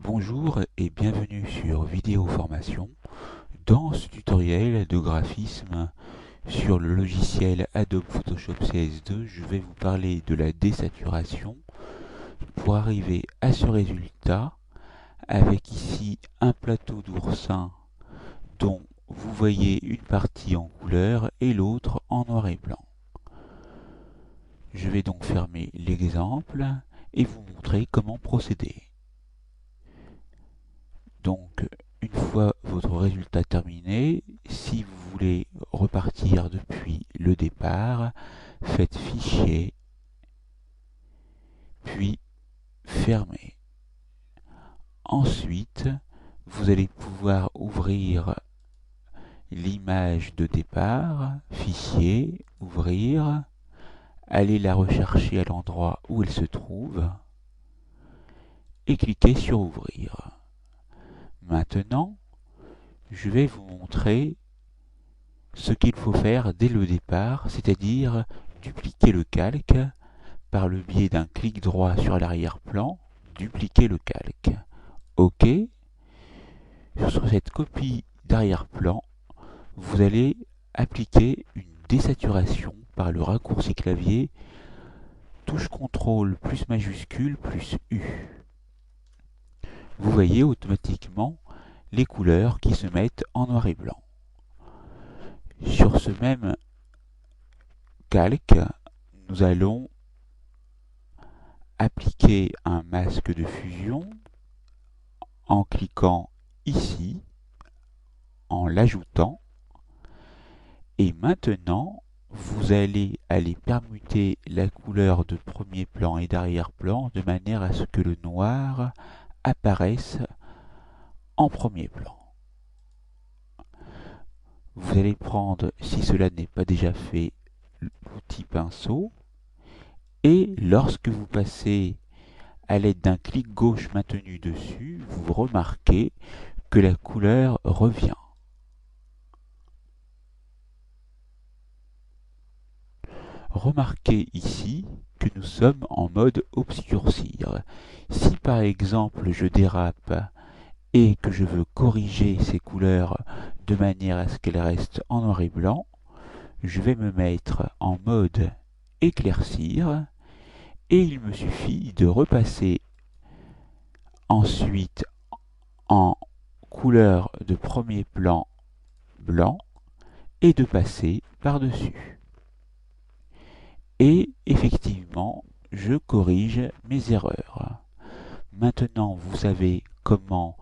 Bonjour et bienvenue sur Vidéo Formation. Dans ce tutoriel de graphisme sur le logiciel Adobe Photoshop CS2, je vais vous parler de la désaturation pour arriver à ce résultat avec ici un plateau d'oursin dont vous voyez une partie en couleur et l'autre en noir et blanc. Je vais donc fermer l'exemple et vous montrer comment procéder. Donc, une fois votre résultat terminé, si vous voulez repartir depuis le départ, faites Fichier, puis Fermer. Ensuite, vous allez pouvoir ouvrir l'image de départ, Fichier, Ouvrir, aller la rechercher à l'endroit où elle se trouve et cliquer sur Ouvrir. Maintenant, je vais vous montrer ce qu'il faut faire dès le départ, c'est-à-dire dupliquer le calque par le biais d'un clic droit sur l'arrière-plan, dupliquer le calque. OK. Sur cette copie d'arrière-plan, vous allez appliquer une désaturation par le raccourci clavier touche CTRL plus majuscule plus U. Vous voyez automatiquement les couleurs qui se mettent en noir et blanc. Sur ce même calque, nous allons appliquer un masque de fusion en cliquant ici, en l'ajoutant, et maintenant vous allez aller permuter la couleur de premier plan et d'arrière-plan de manière à ce que le noir apparaisse en premier plan. Vous allez prendre, si cela n'est pas déjà fait, l'outil pinceau, et lorsque vous passez à l'aide d'un clic gauche maintenu dessus, vous remarquez que la couleur revient. Remarquez ici que nous sommes en mode obscurcir. Si par exemple je dérape et que je veux corriger ces couleurs de manière à ce qu'elles restent en noir et blanc, je vais me mettre en mode éclaircir et il me suffit de repasser ensuite en couleur de premier plan blanc et de passer par-dessus. Et effectivement, je corrige mes erreurs. Maintenant, vous savez comment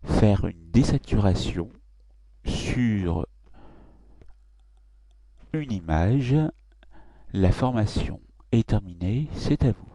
faire une désaturation sur une image. La formation est terminée, c'est à vous.